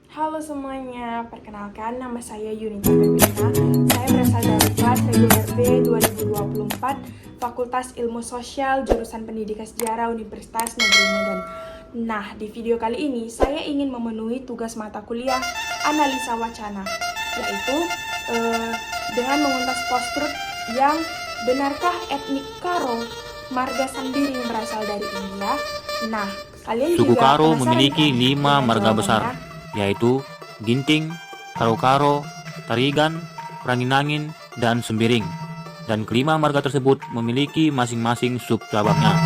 Halo semuanya, perkenalkan nama saya Yunita Pepina. Saya berasal dari kelas reguler B 2024, Fakultas Ilmu Sosial, jurusan Pendidikan Sejarah Universitas Negeri Medan. Nah, di video kali ini saya ingin memenuhi tugas mata kuliah analisa wacana, yaitu dengan menguntas post-truth yang benarkah etnik Karo marga Sambiring berasal dari India? Nah, kalian Suku juga Karo penasaran memiliki kan 5 dengan marga jawabannya? besar, yaitu Ginting, Karo-Karo, Tarigan, Ranginangin, dan Sembiring. Dan kelima marga tersebut memiliki masing-masing sub-cabangnya.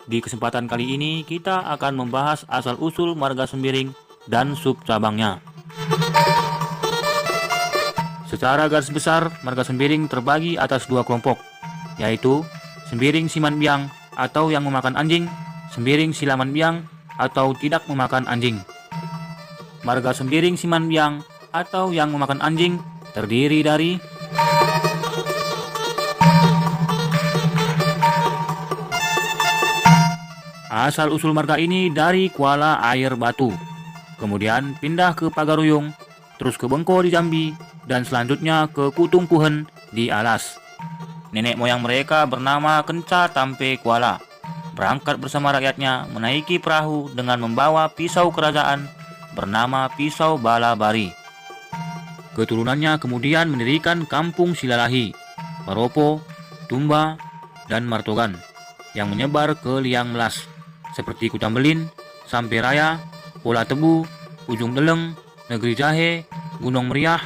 Di kesempatan kali ini kita akan membahas asal-usul marga Sembiring dan sub-cabangnya. Secara garis besar, marga Sembiring terbagi atas dua kelompok, yaitu Sembiring Simanbiang atau yang memakan anjing, Sembiring Silamanbiang atau tidak memakan anjing. Marga Sembiring Simanbiang atau yang memakan anjing terdiri dari asal-usul marga ini dari Kuala Air Batu, kemudian pindah ke Pagaruyung, terus ke Bengko di Jambi, dan selanjutnya ke Kutungkuhen di Alas. Nenek moyang mereka bernama Kenca Tampe Kuala, berangkat bersama rakyatnya menaiki perahu dengan membawa pisau kerajaan bernama Pisau Balabari. Keturunannya kemudian mendirikan kampung Silalahi, Paropo, Tumba, dan Martogan yang menyebar ke liang melas seperti Kutambelin, Sampai Raya, Pola Tebu, Ujung Deleng, Negeri Jahe, Gunung Meriah,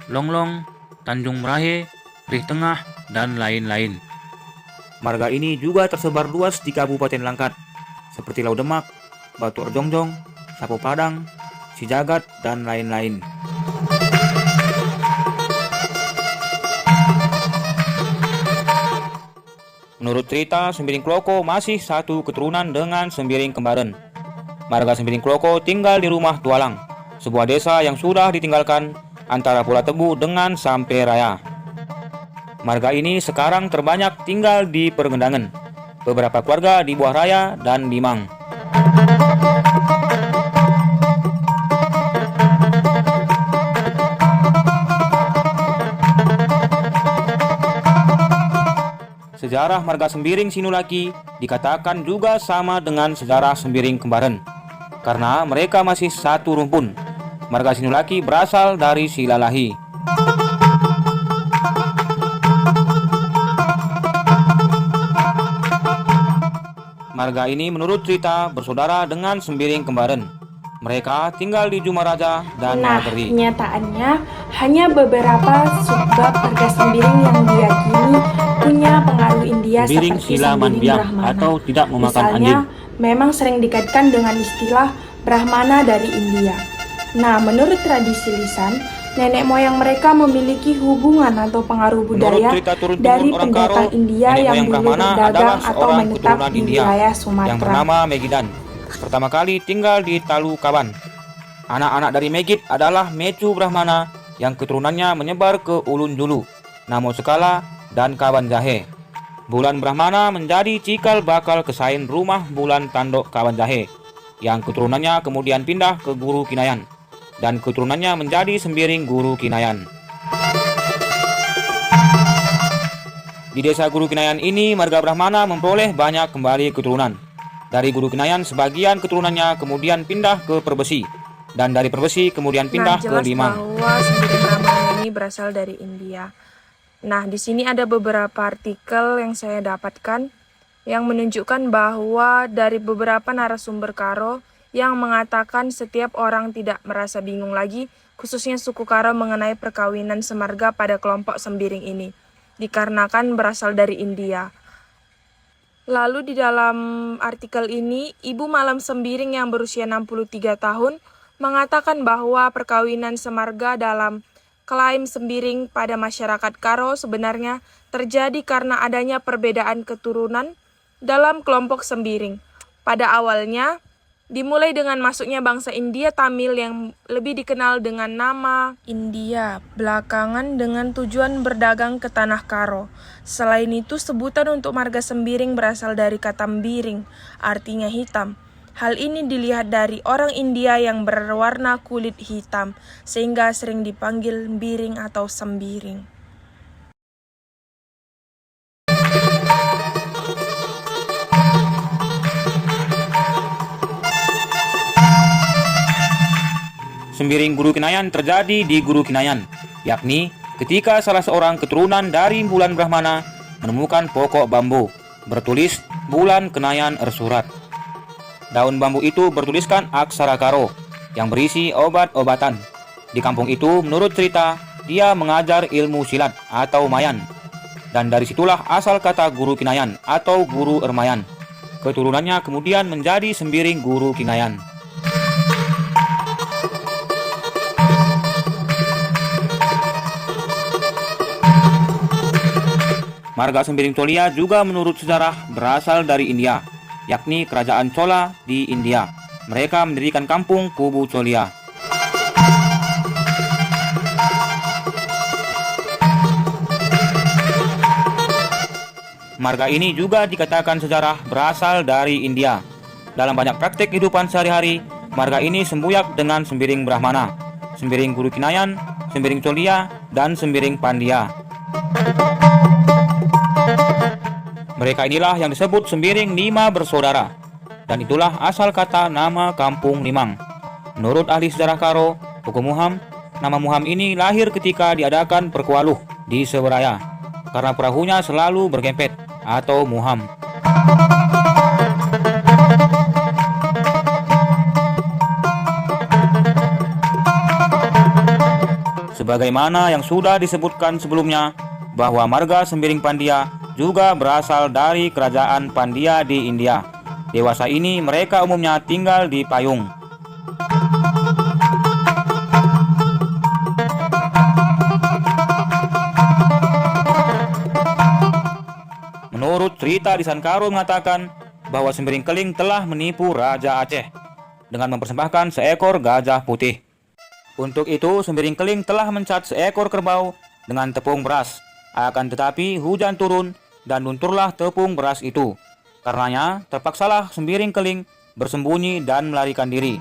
Longlong, Tanjung Merahe, Rih Tengah, dan lain-lain. Marga ini juga tersebar luas di Kabupaten Langkat, seperti Laudemak, Batu Erjongjong, Sapo Padang, Sijagat, dan lain-lain. Menurut cerita, Sembiring Kloko masih satu keturunan dengan Sembiring Kembaren. Marga Sembiring Kloko tinggal di rumah Tualang, sebuah desa yang sudah ditinggalkan antara Pulau Tebu dengan Sampai Raya. Marga ini sekarang terbanyak tinggal di Pergendangan, beberapa keluarga di Buah Raya dan Limang. Sejarah marga Sembiring Sinulaki dikatakan juga sama dengan sejarah Sembiring Kembaren, karena mereka masih satu rumpun. Marga Sinulaki berasal dari Silalahi. Marga ini menurut cerita bersaudara dengan Sembiring Kembaren. Mereka tinggal di Jumaraja dan Nah, Nageri. kenyataannya hanya beberapa subbab marga Sembiring yang diyakini punya pengaruh India Sembiring seperti Sila Sembiring Manbiang Brahmana. atau tidak memakan Misalnya, anjing. memang sering dikaitkan dengan istilah Brahmana dari India. Nah, menurut tradisi lisan, nenek moyang mereka memiliki hubungan atau pengaruh budaya cerita turun-temurun dari orang pendatang Karo, India nenek yang moyang dulu Brahmana berdagang adalah atau seorang menetap keturunan di India wilayah yang Sumatera. bernama Megidan. Pertama kali tinggal di Talu Kaban. Anak-anak dari Megid adalah Mecu Brahmana yang keturunannya menyebar ke Ulun Julu, Namo Sekala, dan Kaban Jahe. Bulan Brahmana menjadi cikal bakal kesain rumah Bulan Tandok Kaban Jahe, yang keturunannya kemudian pindah ke Guru Kinayan, dan keturunannya menjadi Sembiring Guru Kinayan. Di desa Guru Kinayan ini, marga Brahmana memperoleh banyak kembali keturunan. Dari Guru Kinayan, sebagian keturunannya kemudian pindah ke Perbesi, dan dari Perbesi kemudian pindah ke Limang. Bahwa Sembiring Brahmana ini berasal dari India. Nah, di sini ada beberapa artikel yang saya dapatkan yang menunjukkan bahwa dari beberapa narasumber Karo yang mengatakan setiap orang tidak merasa bingung lagi, khususnya suku Karo mengenai perkawinan semarga pada kelompok Sembiring ini, dikarenakan berasal dari India. Lalu di dalam artikel ini, Ibu Malam Sembiring yang berusia 63 tahun mengatakan bahwa perkawinan semarga dalam klaim Sembiring pada masyarakat Karo sebenarnya terjadi karena adanya perbedaan keturunan dalam kelompok Sembiring. Pada awalnya, dimulai dengan masuknya bangsa India Tamil yang lebih dikenal dengan nama India, belakangan dengan tujuan berdagang ke tanah Karo. Selain itu, sebutan untuk marga Sembiring berasal dari kata Mbiring, artinya hitam. Hal ini dilihat dari orang India yang berwarna kulit hitam, sehingga sering dipanggil Biring atau Sembiring. Sembiring Guru Kinayan terjadi di Guru Kinayan, yakni ketika salah seorang keturunan dari bulan Brahmana menemukan pokok bambu bertulis bulan Kenayan Ersurat. Daun bambu itu bertuliskan aksara Karo yang berisi obat-obatan. Di kampung itu, menurut cerita, dia mengajar ilmu silat atau mayan. Dan dari situlah asal kata Guru Kinayan atau Guru Ermayan. Keturunannya kemudian menjadi Sembiring Guru Kinayan. Marga Sembiring Cholia juga menurut sejarah berasal dari India, yakni kerajaan Chola di India. Mereka mendirikan kampung Kubu Cholia. Marga ini juga dikatakan sejarah berasal dari India. Dalam banyak praktik kehidupan sehari-hari, marga ini sembuyak dengan Sembiring Brahmana, Sembiring Guru Kinayan, Sembiring Cholia, dan Sembiring Pandya. Mereka inilah yang disebut Sembiring Lima Bersaudara, dan itulah asal kata nama Kampung Limang. Menurut ahli sejarah Karo, Puku Muham, nama Muham ini lahir ketika diadakan perkualuh di Seberaya, karena perahunya selalu bergempet atau muham. Sebagaimana yang sudah disebutkan sebelumnya, bahwa marga Sembiring Pandya juga berasal dari kerajaan Pandya di India. Dewasa ini mereka umumnya tinggal di payung. Menurut cerita Lisan Karo mengatakan bahwa Sembiring Keling telah menipu Raja Aceh dengan mempersembahkan seekor gajah putih. Untuk itu Sembiring Keling telah mencat seekor kerbau dengan tepung beras. Akan tetapi hujan turun dan lunturlah tepung beras itu. Karenanya terpaksalah Sembiring Keling bersembunyi dan melarikan diri.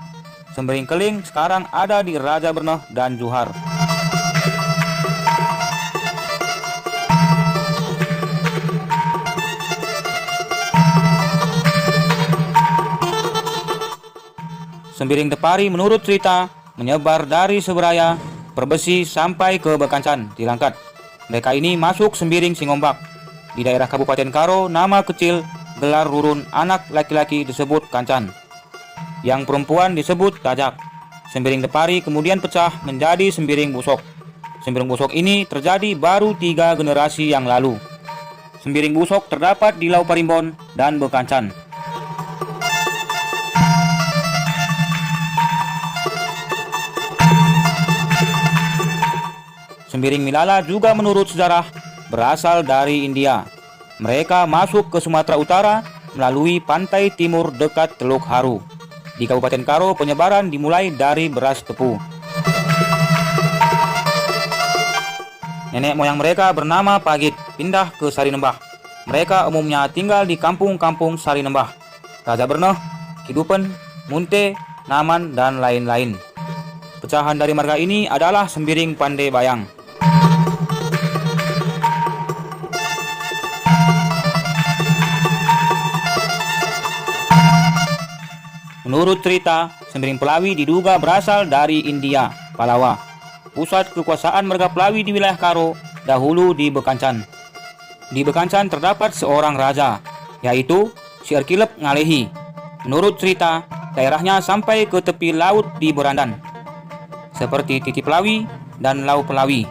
Sembiring Keling sekarang ada di Raja Berneh dan Johar. Sembiring Tepari menurut cerita menyebar dari Seberaya, Perbesi sampai ke Bekancan, Tilangkat. Mereka ini masuk Sembiring Singombak. Di daerah Kabupaten Karo, nama kecil gelar rurun anak laki-laki disebut Kancan. Yang perempuan disebut Tajak. Sembiring Tepari kemudian pecah menjadi Sembiring Busok. Sembiring Busok ini terjadi baru 3 generasi yang lalu. Sembiring Busok terdapat di Lau Parimbon dan Bekancan. Sembiring Milala juga menurut sejarah berasal dari India. Mereka masuk ke Sumatera Utara melalui pantai timur dekat Teluk Haru. Di Kabupaten Karo penyebaran dimulai dari beras tepu. Nenek moyang mereka bernama Pagit, pindah ke Sarinembah. Mereka umumnya tinggal di kampung-kampung Sarinembah, Raja Berneh, Kidupen, Munte, Naman, dan lain-lain. Pecahan dari marga ini adalah Sembiring Pandai Bayang. Menurut cerita, Sembiring Pelawi diduga berasal dari India, Palawa. Pusat kekuasaan marga Pelawi di wilayah Karo dahulu di Bekancan. Di Bekancan terdapat seorang raja, yaitu Si Erkilep Ngalehi. Menurut cerita, daerahnya sampai ke tepi laut di Berandan, seperti Titi Pelawi dan Lau Pelawi.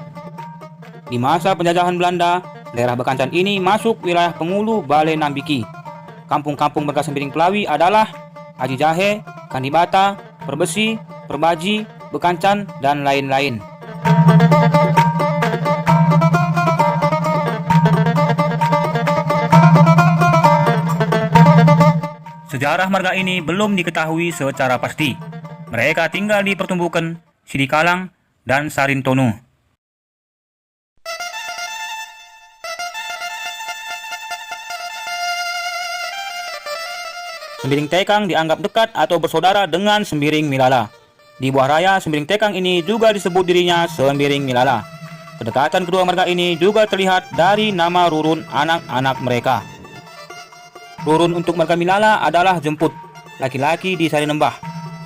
Di masa penjajahan Belanda, daerah Bekancan ini masuk wilayah Pengulu Bale Nambiki. Kampung-kampung marga Sembiring Pelawi adalah Aji Jahe, Kandibata, Perbesi, Perbaji, Bekancan, dan lain-lain. Sejarah marga ini belum diketahui secara pasti. Mereka tinggal di Pertumbukan, Sidikalang, dan Sarintonu. Sembiring Tekang dianggap dekat atau bersaudara dengan Sembiring Milala. Di Buah Raya, Sembiring Tekang ini juga disebut dirinya Sembiring Milala. Kedekatan kedua marga ini juga terlihat dari nama Rurun anak-anak mereka. Rurun untuk marga Milala adalah Jemput, laki-laki di Sari Nembah,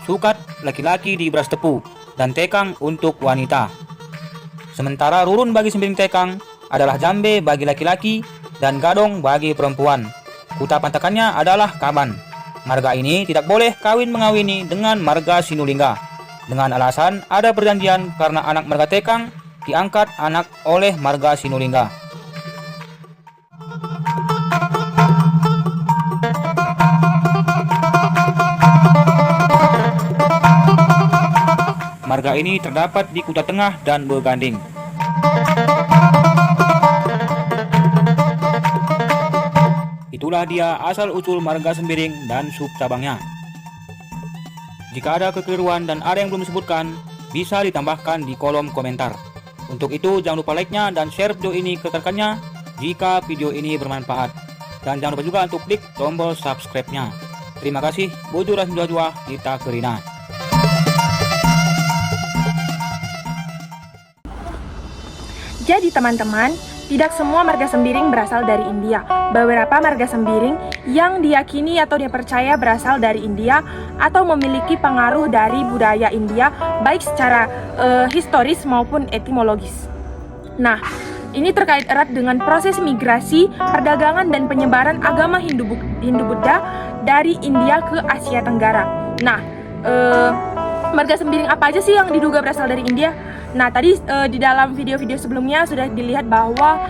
Sukat, laki-laki di Beras Tepu, dan Tekang untuk wanita. Sementara Rurun bagi Sembiring Tekang adalah Jambe bagi laki-laki dan Gadong bagi perempuan. Kuta pantakannya adalah Kaban. Marga ini tidak boleh kawin mengawini dengan marga Sinulingga, dengan alasan ada perjanjian karena anak marga Tekang diangkat anak oleh marga Sinulingga. Marga ini terdapat di Kuta Tengah dan Beganding. Itulah dia asal-usul marga Sembiring dan subcabangnya. Jika ada kekeliruan dan ada yang belum disebutkan, bisa ditambahkan di kolom komentar. Untuk itu jangan lupa like-nya dan share video ini ke rekannya jika video ini bermanfaat. Dan jangan lupa juga untuk klik tombol subscribe-nya. Terima kasih, bujur dan jua kita kerina. Jadi teman-teman, tidak semua marga Sembiring berasal dari India. Beberapa marga Sembiring yang diyakini atau dipercaya berasal dari India atau memiliki pengaruh dari budaya India, baik secara historis maupun etimologis. Nah, ini terkait erat dengan proses migrasi, perdagangan, dan penyebaran agama Hindu-Buddha dari India ke Asia Tenggara. Nah, marga Sembiring apa aja sih yang diduga berasal dari India? Nah, tadi di dalam video-video sebelumnya sudah dilihat bahwa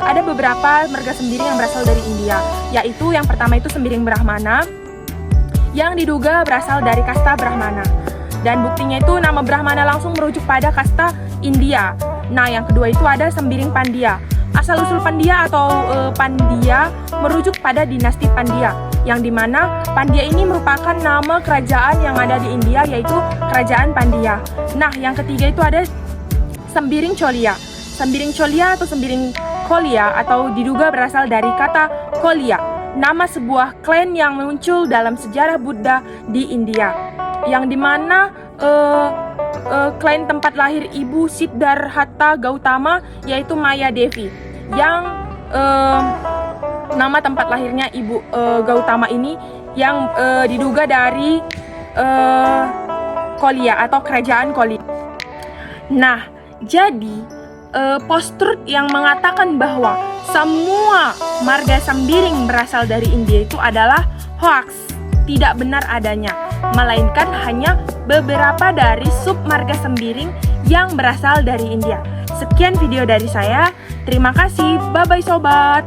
ada beberapa marga Sembiring yang berasal dari India, yaitu yang pertama itu Sembiring Brahmana, yang diduga berasal dari kasta Brahmana. Dan buktinya itu nama Brahmana langsung merujuk pada kasta India. Nah, yang kedua itu ada Sembiring Pandya. Asal-usul Pandya atau Pandya merujuk pada dinasti Pandya, yang dimana Pandya ini merupakan nama kerajaan yang ada di India, yaitu Kerajaan Pandya. Nah, yang ketiga itu ada Sembiring Cholia. Sembiring Cholia atau Sembiring Kolia atau diduga berasal dari kata Kolia, nama sebuah klan yang muncul dalam sejarah Buddha di India, yang dimana klan tempat lahir ibu Siddhartha Gautama yaitu Maya Devi, yang nama tempat lahirnya ibu Gautama ini yang diduga dari Kolia atau kerajaan Kolia. Nah, jadi post-truth yang mengatakan bahwa semua marga Sembiring berasal dari India itu adalah hoax, tidak benar adanya, melainkan hanya beberapa dari sub marga Sembiring yang berasal dari India. Sekian video dari saya, terima kasih, bye-bye sobat.